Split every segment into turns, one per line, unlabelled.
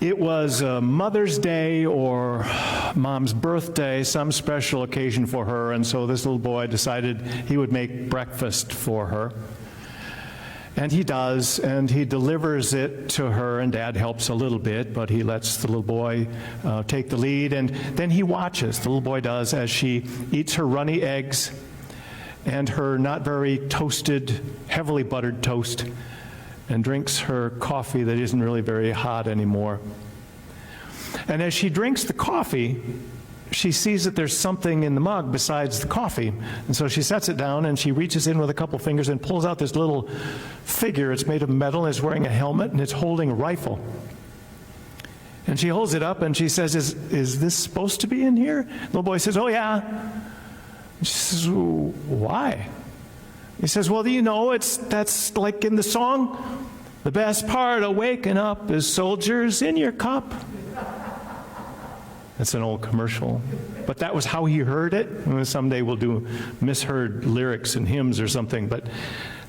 It was Mother's Day or Mom's birthday, some special occasion for her, and so this little boy decided he would make breakfast for her. And he does, and he delivers it to her, and Dad helps a little bit, but he lets the little boy take the lead, and then he watches, the little boy does, as she eats her runny eggs and her not very toasted, heavily buttered toast, and drinks her coffee that isn't really very hot anymore. And as she drinks the coffee, she sees that there's something in the mug besides the coffee. And so she sets it down and she reaches in with a couple fingers and pulls out this little figure. It's made of metal and it's wearing a helmet and it's holding a rifle. And she holds it up and she says, is this supposed to be in here? The little boy says, oh yeah. And she says, why? He says, well, you know, that's like in the song, the best part of waking up is soldiers in your cup. That's an old commercial. But that was how he heard it. Someday we'll do misheard lyrics and hymns or something, but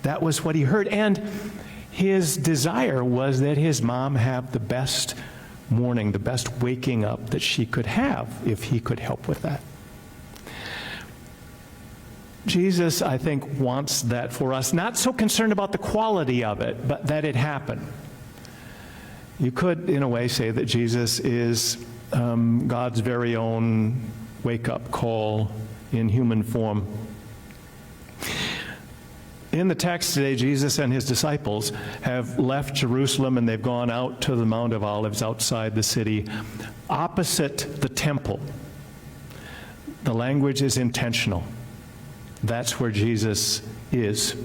that was what he heard. And his desire was that his mom have the best morning, the best waking up that she could have if he could help with that. Jesus, I think, wants that for us. Not so concerned about the quality of it, but that it happen. You could, in a way, say that Jesus is God's very own wake-up call in human form. In the text today, Jesus and his disciples have left Jerusalem and they've gone out to the Mount of Olives outside the city, opposite the temple. The language is intentional. That's where Jesus is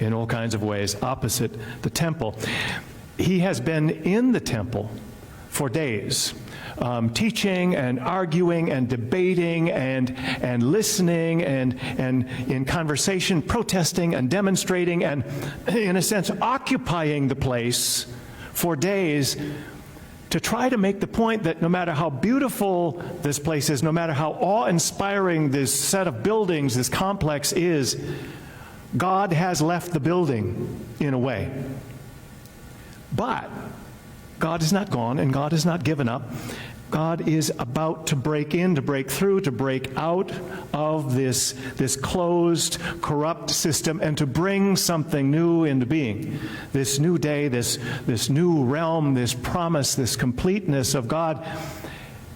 in all kinds of ways, opposite the temple. He has been in the temple for days, teaching and arguing and debating and listening and in conversation, protesting and demonstrating and, in a sense, occupying the place for days to try to make the point that no matter how beautiful this place is, no matter how awe-inspiring this set of buildings, this complex is, God has left the building in a way. But God is not gone and God has not given up. God is about to break in, to break through, to break out of this closed, corrupt system and to bring something new into being. This new day, this new realm, this promise, this completeness of God.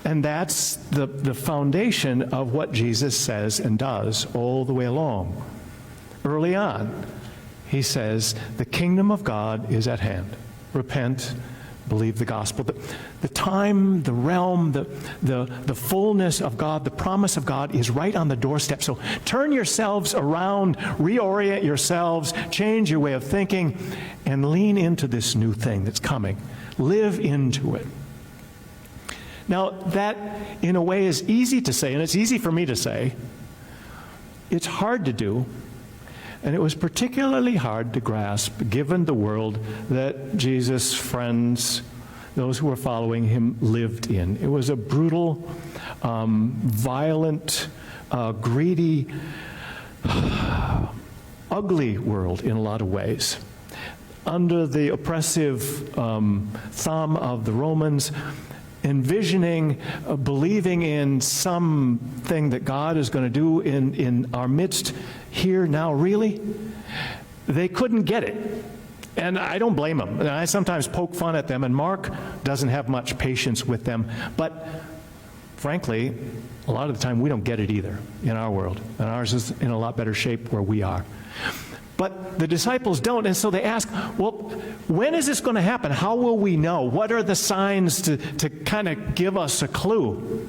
And that's the foundation of what Jesus says and does all the way along. Early on, he says, the kingdom of God is at hand. Repent, believe the gospel. The time, the realm, the fullness of God, the promise of God is right on the doorstep. So turn yourselves around, reorient yourselves, change your way of thinking, and lean into this new thing that's coming. Live into it. Now, that, in a way, is easy to say, and it's easy for me to say. It's hard to do. And it was particularly hard to grasp, given the world that Jesus' friends, those who were following him, lived in. It was a brutal, violent, greedy, ugly world in a lot of ways. Under the oppressive thumb of the Romans, envisioning, believing in something that God is going to do in our midst here now, really, they couldn't get it. And I don't blame them. And I sometimes poke fun at them, and Mark doesn't have much patience with them. But frankly, a lot of the time we don't get it either in our world. And ours is in a lot better shape where we are. But the disciples don't, and so they ask, well, when is this going to happen? How will we know? What are the signs to kind of give us a clue?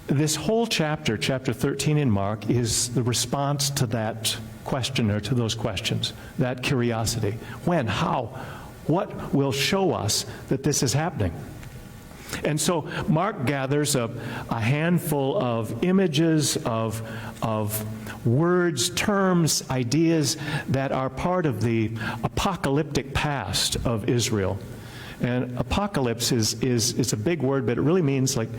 This whole chapter, chapter 13 in Mark, is the response to that question, or to those questions, that curiosity. When? How? What will show us that this is happening? And so Mark gathers a handful of images, of words, terms, ideas that are part of the apocalyptic past of Israel. And apocalypse is a big word, but it really means like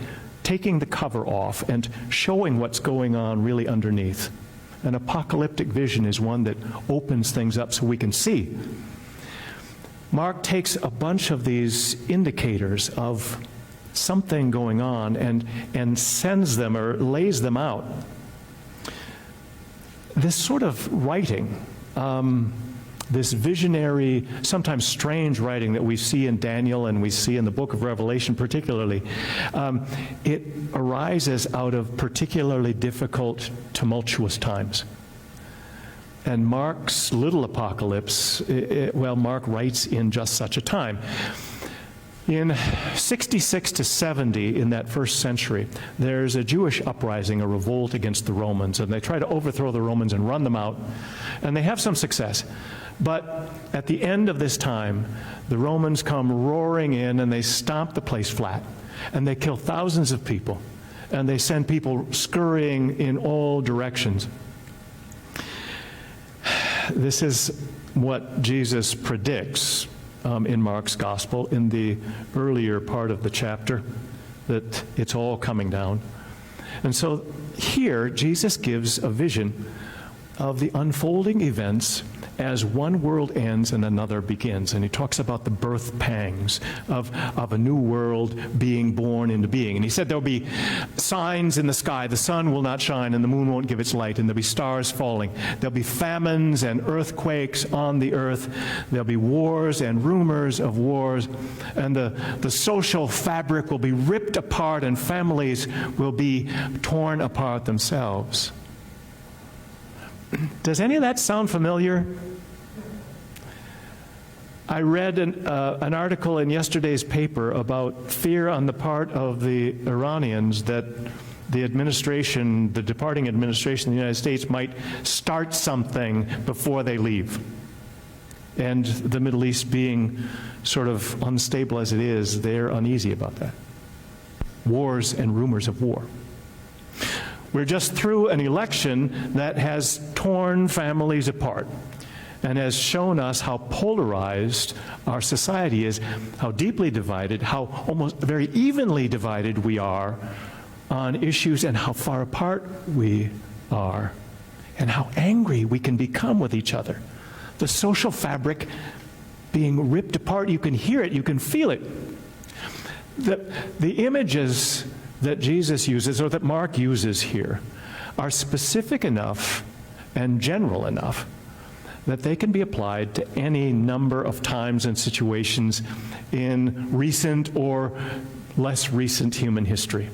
taking the cover off and showing what's going on really underneath. An apocalyptic vision is one that opens things up so we can see. Mark takes a bunch of these indicators of something going on and sends them or lays them out. This sort of writing, this visionary, sometimes strange writing that we see in Daniel and we see in the book of Revelation particularly, it arises out of particularly difficult, tumultuous times. And Mark's little apocalypse, Mark writes in just such a time. In 66 to 70, in that first century, there's a Jewish uprising, a revolt against the Romans, and they try to overthrow the Romans and run them out, and they have some success. But at the end of this time, the Romans come roaring in, and they stomp the place flat, and they kill thousands of people, and they send people scurrying in all directions. This is what Jesus predicts in Mark's gospel in the earlier part of the chapter, that it's all coming down. And so here, Jesus gives a vision of the unfolding events as one world ends and another begins. And he talks about the birth pangs of a new world being born into being. And he said there'll be signs in the sky. The sun will not shine and the moon won't give its light, and there'll be stars falling. There'll be famines and earthquakes on the earth. There'll be wars and rumors of wars. And the social fabric will be ripped apart, and families will be torn apart themselves. Does any of that sound familiar? I read an article in yesterday's paper about fear on the part of the Iranians that the administration, the departing administration of the United States, might start something before they leave. And the Middle East being sort of unstable as it is, they're uneasy about that. Wars and rumors of war. We're just through an election that has torn families apart and has shown us how polarized our society is, how deeply divided, how almost very evenly divided we are on issues, and how far apart we are, and how angry we can become with each other. The social fabric being ripped apart, you can hear it, you can feel it. The images that Jesus uses, or that Mark uses here, are specific enough and general enough that they can be applied to any number of times and situations in recent or less recent human history.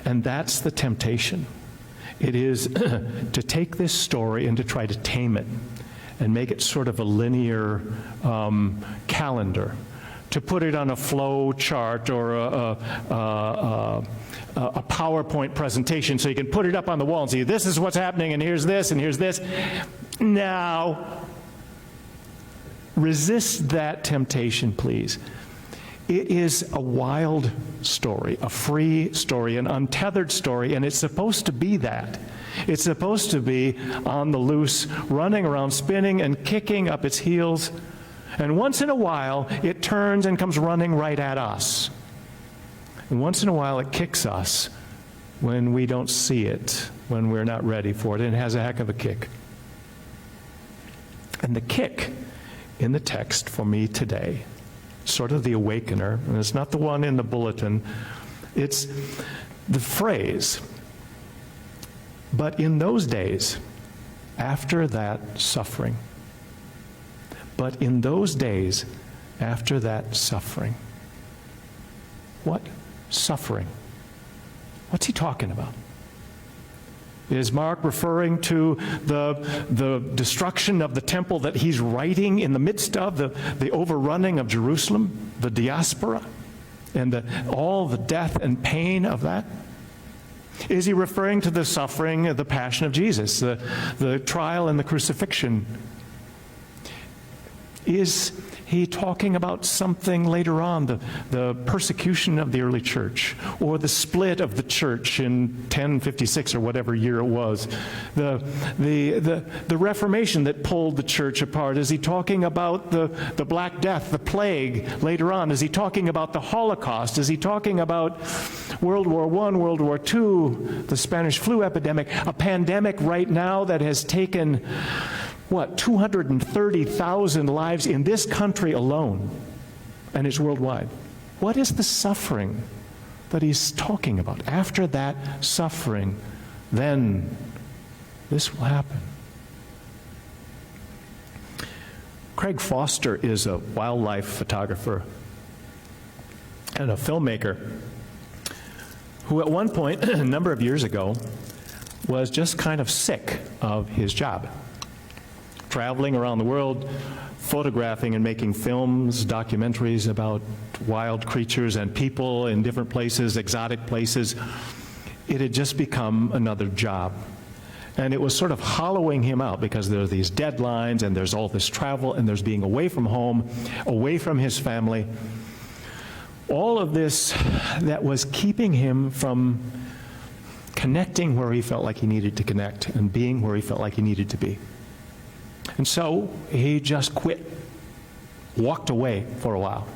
And that's the temptation. It is to take this story and to try to tame it and make it sort of a linear calendar, to put it on a flow chart or a PowerPoint presentation so you can put it up on the wall and see, this is what's happening, and here's this, and here's this. Now, resist that temptation, please. It is a wild story, a free story, an untethered story, and it's supposed to be that. It's supposed to be on the loose, running around, spinning and kicking up its heels. And once in a while, it turns and comes running right at us. And once in a while, it kicks us when we don't see it, when we're not ready for it, and it has a heck of a kick. And the kick in the text for me today, sort of the awakener, and it's not the one in the bulletin, it's the phrase, but in those days, after that suffering, but in those days, after that suffering. What suffering? What's he talking about? Is Mark referring to the destruction of the temple that he's writing in the midst of, the overrunning of Jerusalem, the diaspora, and all the death and pain of that? Is he referring to the suffering, the passion of Jesus, the trial and the crucifixion? Is he talking about something later on, the persecution of the early church, or the split of the church in 1056 or whatever year it was, the Reformation that pulled the church apart? Is he talking about the Black Death, the plague later on? Is he talking about the Holocaust? Is he talking about World War I, World War II, the Spanish flu epidemic, a pandemic right now that has taken 230,000 lives in this country alone, and it's worldwide. What is the suffering that he's talking about? After that suffering, then this will happen. Craig Foster is a wildlife photographer and a filmmaker who at one point, a number of years ago, was just kind of sick of his job. Traveling around the world, photographing and making films, documentaries about wild creatures and people in different places, exotic places. It had just become another job. And it was sort of hollowing him out because there are these deadlines and there's all this travel and there's being away from home, away from his family. All of this that was keeping him from connecting where he felt like he needed to connect and being where he felt like he needed to be. And so he just quit, walked away for a while.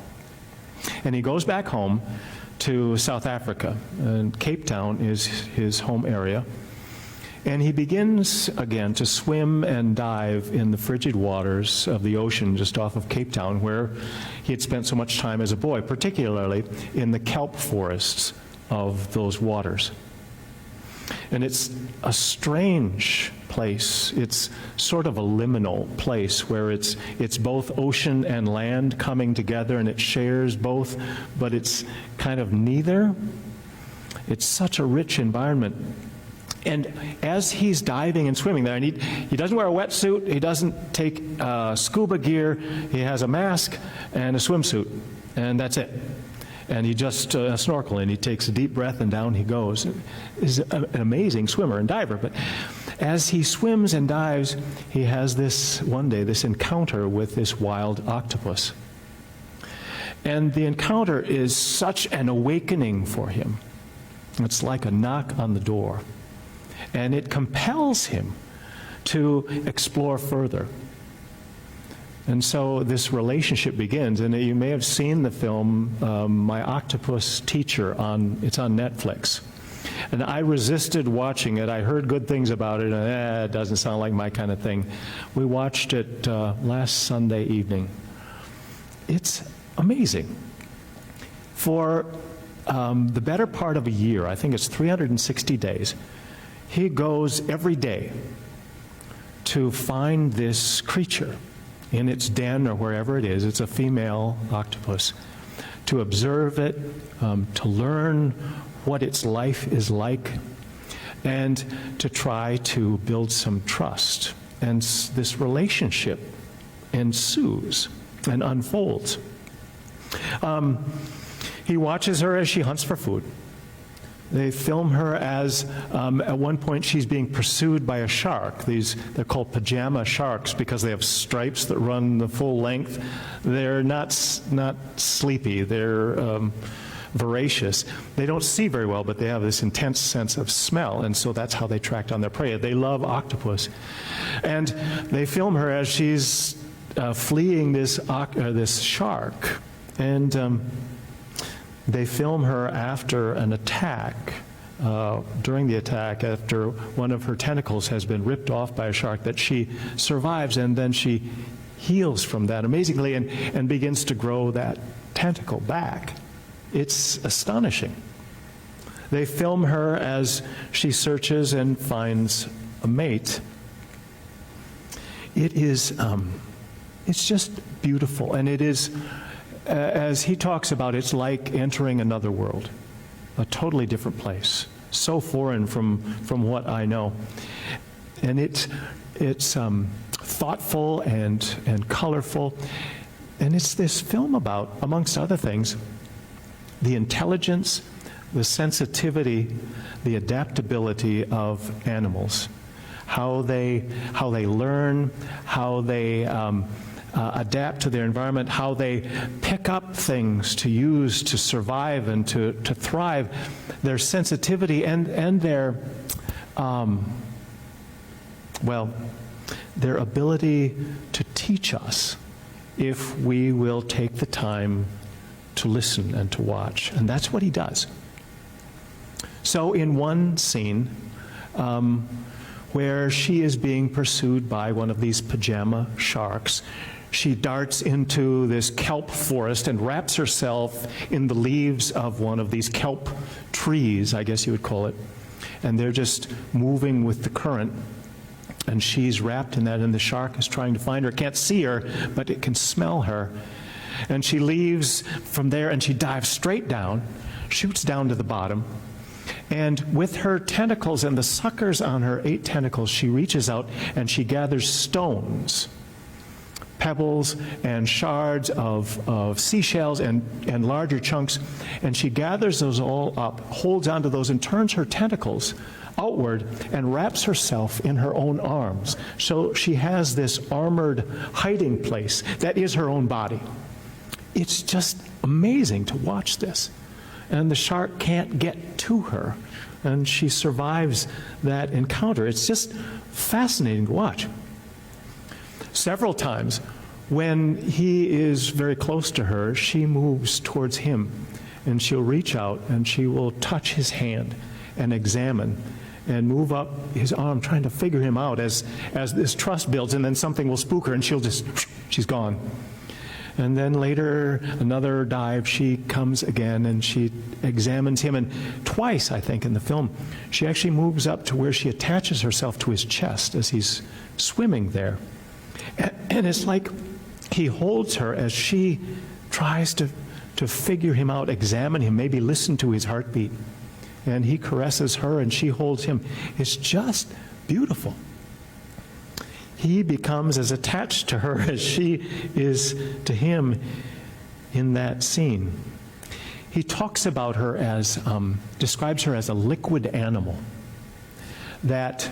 And he goes back home to South Africa, and Cape Town is his home area. And he begins again to swim and dive in the frigid waters of the ocean just off of Cape Town, where he had spent so much time as a boy, particularly in the kelp forests of those waters. And it's a strange place. It's sort of a liminal place where it's both ocean and land coming together, and it shares both, but it's kind of neither. It's such a rich environment. And as he's diving and swimming there, and he doesn't wear a wetsuit, he doesn't take scuba gear, he has a mask and a swimsuit, and that's it. And he just snorkel, and he takes a deep breath, and down he goes. He's an amazing swimmer and diver, but as he swims and dives, he has this encounter with this wild octopus. And the encounter is such an awakening for him. It's like a knock on the door. And it compels him to explore further. And so this relationship begins, and you may have seen the film My Octopus Teacher. It's on Netflix. And I resisted watching it. I heard good things about it, and it doesn't sound like my kind of thing. We watched it last Sunday evening. It's amazing. For the better part of a year, I think it's 360 days, he goes every day to find this creature in its den or wherever it is. It's a female octopus. To observe it, to learn what its life is like, and to try to build some trust. And this relationship ensues and unfolds. He watches her as she hunts for food. They film her as, at one point, she's being pursued by a shark. They're called pajama sharks because they have stripes that run the full length. They're not sleepy. They're voracious. They don't see very well, but they have this intense sense of smell, and so that's how they track down their prey. They love octopus. And they film her as she's fleeing this shark. And they film her after an attack, during the attack, after one of her tentacles has been ripped off by a shark, that she survives, and then she heals from that amazingly and begins to grow that tentacle back. It's astonishing. They film her as she searches and finds a mate. It is, it's just beautiful, and it is, as he talks about, it's like entering another world, a totally different place, so foreign from what I know. And it's thoughtful and colorful, and it's this film about, amongst other things, the intelligence, the sensitivity, the adaptability of animals, how they learn, how they adapt to their environment, how they pick up things to use to survive and to thrive, their sensitivity and their their ability to teach us if we will take the time to listen and to watch. And that's what he does. So in one scene, where she is being pursued by one of these pajama sharks. She darts into this kelp forest and wraps herself in the leaves of one of these kelp trees, I guess you would call it. And they're just moving with the current. And she's wrapped in that, and the shark is trying to find her. It can't see her, but it can smell her. And she leaves from there, and she dives straight down, shoots down to the bottom. And with her tentacles and the suckers on her 8 tentacles, she reaches out and she gathers stones, pebbles and shards of seashells and larger chunks, and she gathers those all up, holds onto those, and turns her tentacles outward and wraps herself in her own arms. So she has this armored hiding place that is her own body. It's just amazing to watch this. And the shark can't get to her, and she survives that encounter. It's just fascinating to watch. Several times, when he is very close to her, she moves towards him, and she'll reach out and she will touch his hand and examine and move up his arm, trying to figure him out as this trust builds, and then something will spook her and she's gone. And then later, another dive, she comes again and she examines him. And twice, I think, in the film, she actually moves up to where she attaches herself to his chest as he's swimming there. And it's like he holds her as she tries to figure him out, examine him, maybe listen to his heartbeat. And he caresses her and she holds him. It's just beautiful. He becomes as attached to her as she is to him in that scene. He talks about her as, describes her as a liquid animal that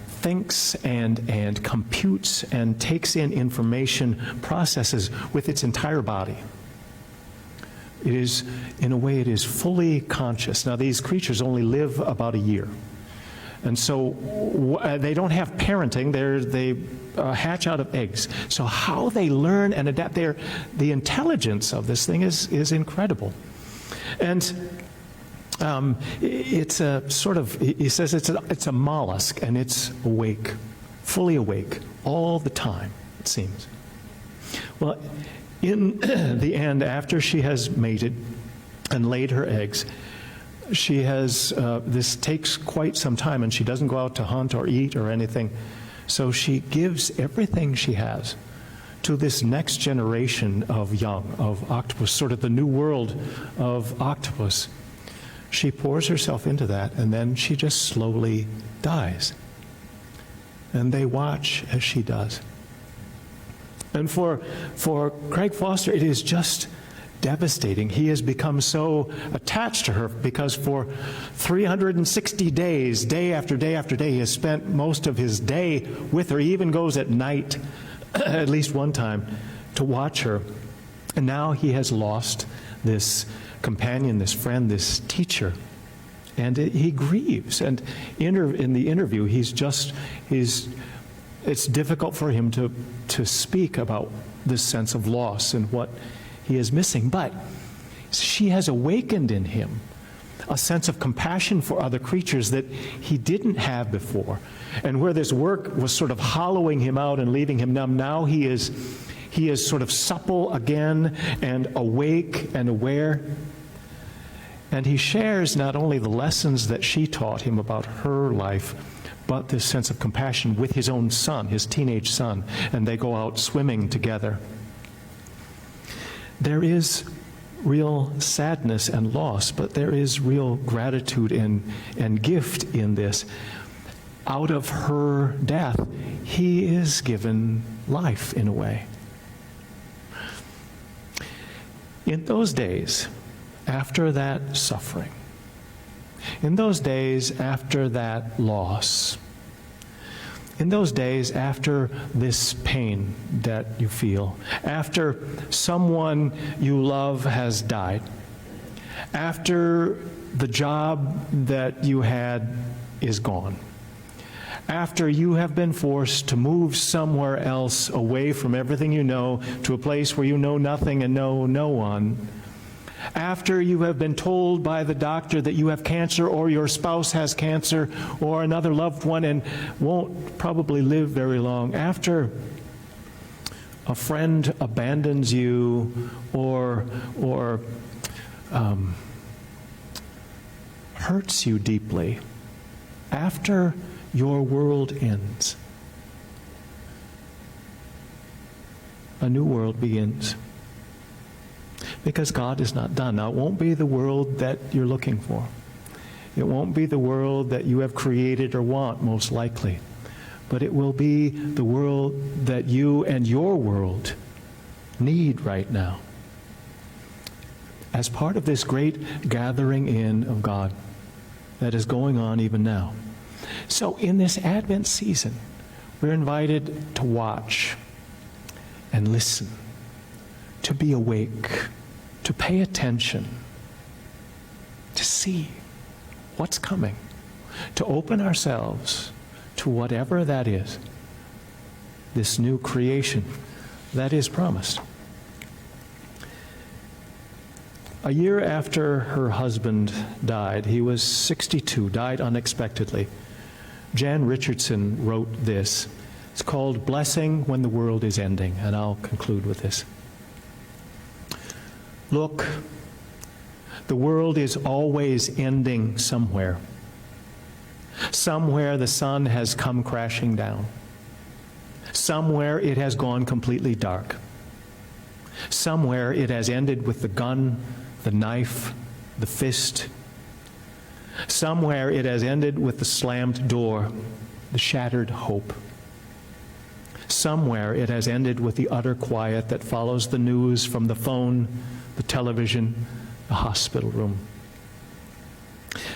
thinks and computes and takes in information, processes with its entire body. It is, in a way, it is fully conscious. Now, these creatures only live about a year. And so they don't have parenting. They hatch out of eggs. So how they learn and adapt, the intelligence of this thing is incredible. And it's a sort of, he says it's a mollusk, and it's awake, fully awake, all the time, it seems. Well, in the end, after she has mated and laid her eggs, she has, this takes quite some time, and she doesn't go out to hunt or eat or anything. So she gives everything she has to this next generation of young, of octopus, sort of the new world of octopus. She pours herself into that, and then she just slowly dies. And they watch as she does. And for Craig Foster, it is just devastating. He has become so attached to her because for 360 days, day after day after day, he has spent most of his day with her. He even goes at night, at least one time, to watch her. And now he has lost this companion, this friend, this teacher. And he grieves. And in the interview, it's difficult for him to speak about this sense of loss and what he is missing. But she has awakened in him a sense of compassion for other creatures that he didn't have before. And where this work was sort of hollowing him out and leaving him numb, now he is sort of supple again and awake and aware. And he shares not only the lessons that she taught him about her life, but this sense of compassion with his own son, his teenage son, and they go out swimming together. There is real sadness and loss, but there is real gratitude and gift in this. Out of her death, he is given life in a way. In those days, after that suffering, in those days after that loss, in those days after this pain that you feel, after someone you love has died, after the job that you had is gone, after you have been forced to move somewhere else away from everything you know to a place where you know nothing and know no one, After you have been told by the doctor that you have cancer, or your spouse has cancer, or another loved one and won't probably live very long. After a friend abandons you or hurts you deeply. After your world ends, a new world begins. Because God is not done. Now, it won't be the world that you're looking for. It won't be the world that you have created or want, most likely. But it will be the world that you and your world need right now, as part of this great gathering in of God that is going on even now. So in this Advent season, we're invited to watch and listen, to be awake, to pay attention, to see what's coming, to open ourselves to whatever that is, this new creation that is promised. A year after her husband died, he was 62, died unexpectedly. Jan Richardson wrote this. It's called Blessing When the World is Ending, and I'll conclude with this. Look, the world is always ending somewhere. Somewhere the sun has come crashing down. Somewhere it has gone completely dark. Somewhere it has ended with the gun, the knife, the fist. Somewhere it has ended with the slammed door, the shattered hope. Somewhere it has ended with the utter quiet that follows the news from the phone, the television, the hospital room.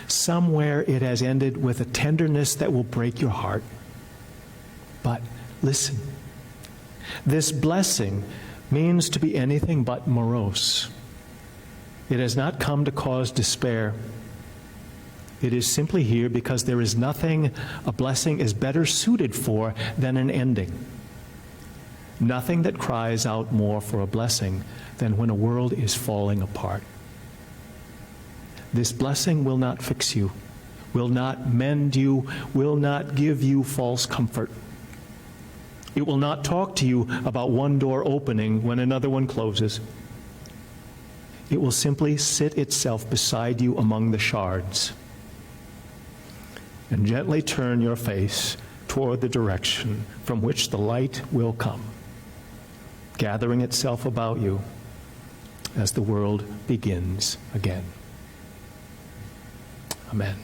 Somewhere it has ended with a tenderness that will break your heart. But listen, this blessing means to be anything but morose. It has not come to cause despair. It is simply here because there is nothing a blessing is better suited for than an ending. Nothing that cries out more for a blessing than when a world is falling apart. This blessing will not fix you, will not mend you, will not give you false comfort. It will not talk to you about one door opening when another one closes. It will simply sit itself beside you among the shards and gently turn your face toward the direction from which the light will come, gathering itself about you as the world begins again. Amen.